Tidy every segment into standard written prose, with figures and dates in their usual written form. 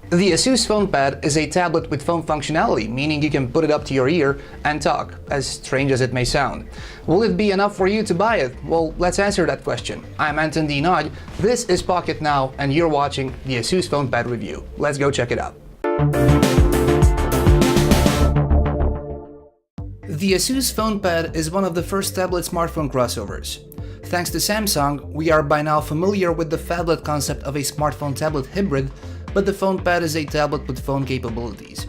The ASUS Fonepad is a tablet with phone functionality, meaning you can put it up to your ear and talk, as strange as it may sound. Will it be enough for you to buy it? Well, let's answer that question. I'm Anton D. Nod, this is Pocket Now, and you're watching the ASUS Fonepad review. Let's go check it out. The ASUS Fonepad is one of the first tablet-smartphone crossovers. Thanks to Samsung, we are by now familiar with the phablet concept of a smartphone-tablet hybrid, but the Fonepad is a tablet with phone capabilities.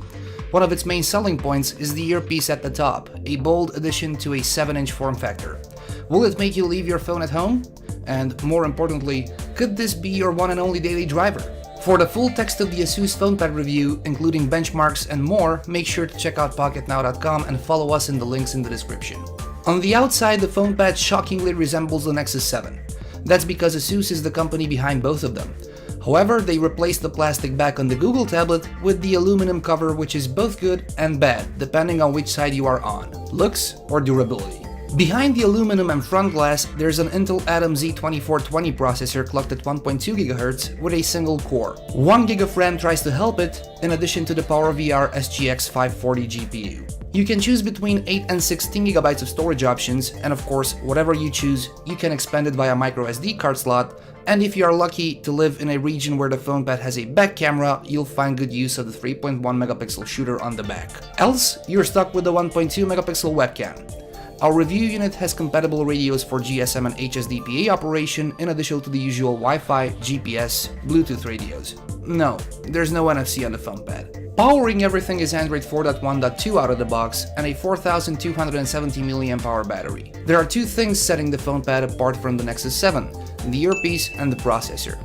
One of its main selling points is the earpiece at the top, a bold addition to a 7-inch form factor. Will it make you leave your phone at home? And more importantly, could this be your one and only daily driver? For the full text of the ASUS Fonepad review, including benchmarks and more, make sure to check out pocketnow.com and follow us in the links in the description. On the outside, the Fonepad shockingly resembles the Nexus 7. That's because ASUS is the company behind both of them. However, they replaced the plastic back on the Google tablet with the aluminum cover, which is both good and bad, depending on which side you are on, looks or durability. Behind the aluminum and front glass, there's an Intel Atom Z2420 processor clocked at 1.2 GHz with a single core. 1 GB of RAM tries to help it, in addition to the PowerVR SGX 540 GPU. You can choose between 8 and 16 GB of storage options, and of course, whatever you choose, you can expand it via microSD card slot, and if you are lucky to live in a region where the Fonepad has a back camera, you'll find good use of the 3.1 megapixel shooter on the back. Else, you're stuck with the 1.2 megapixel webcam. Our review unit has compatible radios for GSM and HSDPA operation in addition to the usual Wi-Fi, GPS, Bluetooth radios. No, there's no NFC on the Fonepad. Powering everything is Android 4.1.2 out of the box and a 4270 mAh battery. There are two things setting the Fonepad apart from the Nexus 7, the earpiece and the processor.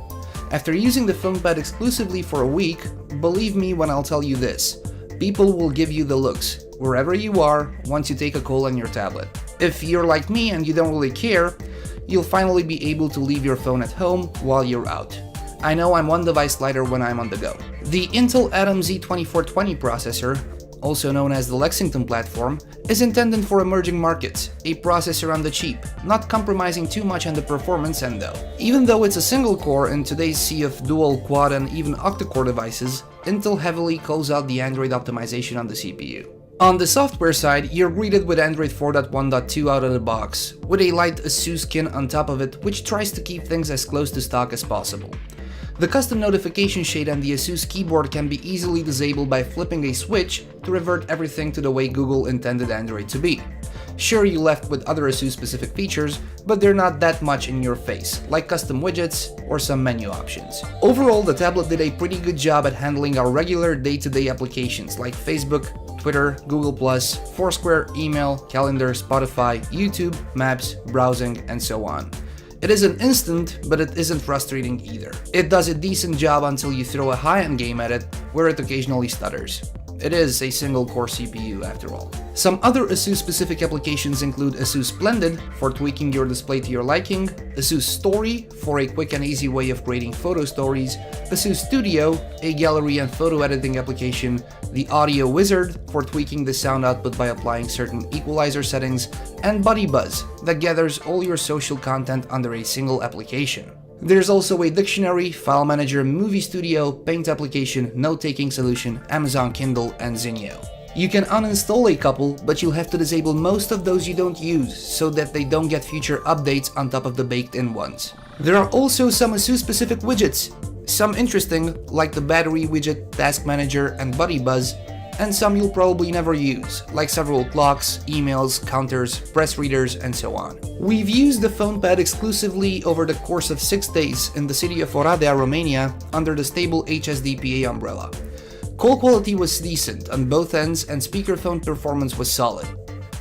After using the Fonepad exclusively for a week, believe me when I'll tell you this, people will give you the looks, wherever you are, once you take a call on your tablet. If you're like me and you don't really care, you'll finally be able to leave your phone at home while you're out. I know I'm one device lighter when I'm on the go. The Intel Atom Z2420 processor, also known as the Lexington platform, is intended for emerging markets, a processor on the cheap, not compromising too much on the performance end though. Even though it's a single core in today's sea of dual, quad and even octa-core devices, Intel heavily calls out the Android optimization on the CPU. On the software side, you're greeted with Android 4.1.2 out of the box, with a light ASUS skin on top of it which tries to keep things as close to stock as possible. The custom notification shade on the ASUS keyboard can be easily disabled by flipping a switch to revert everything to the way Google intended Android to be. Sure, you're left with other ASUS specific features, but they're not that much in your face, like custom widgets or some menu options. Overall, the tablet did a pretty good job at handling our regular day-to-day applications like Facebook, Twitter, Google+, Foursquare, email, calendar, Spotify, YouTube, maps, browsing, and so on. It isn't instant, but it isn't frustrating either. It does a decent job until you throw a high-end game at it, where it occasionally stutters. It is a single-core CPU after all. Some other ASUS-specific applications include ASUS Splendid for tweaking your display to your liking, ASUS Story for a quick and easy way of creating photo stories, ASUS Studio, a gallery and photo editing application, the Audio Wizard for tweaking the sound output by applying certain equalizer settings, and Buddy Buzz that gathers all your social content under a single application. There's also a dictionary, file manager, movie studio, paint application, note-taking solution, Amazon Kindle, and Zinio. You can uninstall a couple, but you'll have to disable most of those you don't use, so that they don't get future updates on top of the baked-in ones. There are also some ASUS-specific widgets, some interesting, like the battery widget, task manager, and Buddy Buzz, and some you'll probably never use, like several clocks, emails, counters, press readers, and so on. We've used the Fonepad exclusively over the course of 6 days in the city of Oradea, Romania, under the stable HSDPA umbrella. Call quality was decent on both ends and speakerphone performance was solid.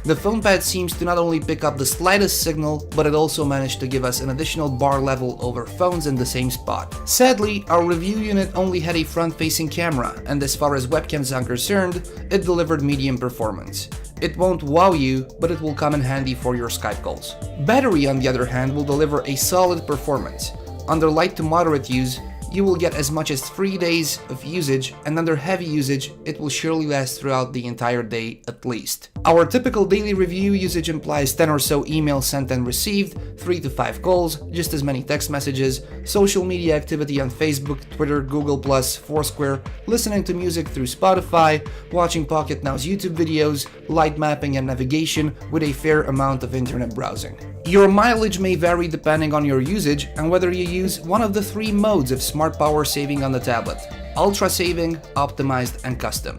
The Fonepad seems to not only pick up the slightest signal, but it also managed to give us an additional bar level over phones in the same spot. Sadly, our review unit only had a front-facing camera, and as far as webcams are concerned, it delivered medium performance. It won't wow you, but it will come in handy for your Skype calls. Battery, on the other hand, will deliver a solid performance. Under light to moderate use, you will get as much as 3 days of usage, and under heavy usage, it will surely last throughout the entire day at least. Our typical daily review usage implies 10 or so emails sent and received, 3 to 5 calls, just as many text messages, social media activity on Facebook, Twitter, Google+, Foursquare, listening to music through Spotify, watching Pocket Now's YouTube videos, light mapping and navigation with a fair amount of internet browsing. Your mileage may vary depending on your usage and whether you use one of the 3 modes of smart power saving on the tablet: Ultra Saving, Optimized, and Custom.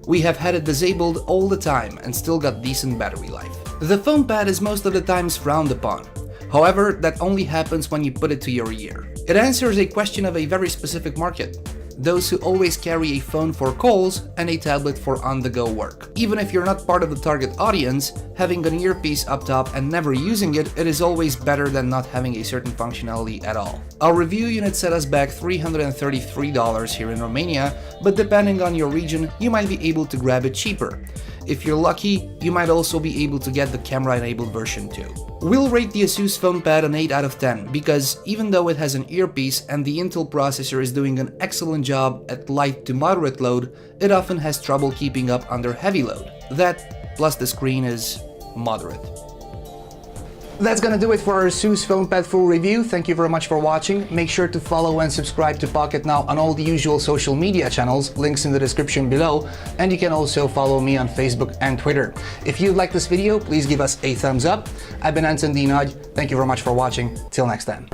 We have had it disabled all the time and still got decent battery life. The Fonepad is most of the times frowned upon. However, that only happens when you put it to your ear. It answers a question of a very specific market: those who always carry a phone for calls and a tablet for on-the-go work. Even if you're not part of the target audience, having an earpiece up top and never using it, it is always better than not having a certain functionality at all. Our review unit set us back $333 here in Romania, but depending on your region, you might be able to grab it cheaper. If you're lucky, you might also be able to get the camera-enabled version too. We'll rate the ASUS Fonepad an 8 out of 10 because even though it has an earpiece and the Intel processor is doing an excellent job at light to moderate load, it often has trouble keeping up under heavy load. That, plus the screen, is moderate. That's gonna do it for our ASUS Fonepad full review. Thank you very much for watching. Make sure to follow and subscribe to Pocket Now on all the usual social media channels, links in the description below, and you can also follow me on Facebook and Twitter. If you like this video, please give us a thumbs up. I've been Anton Dinaj. Thank you very much for watching. Till next time.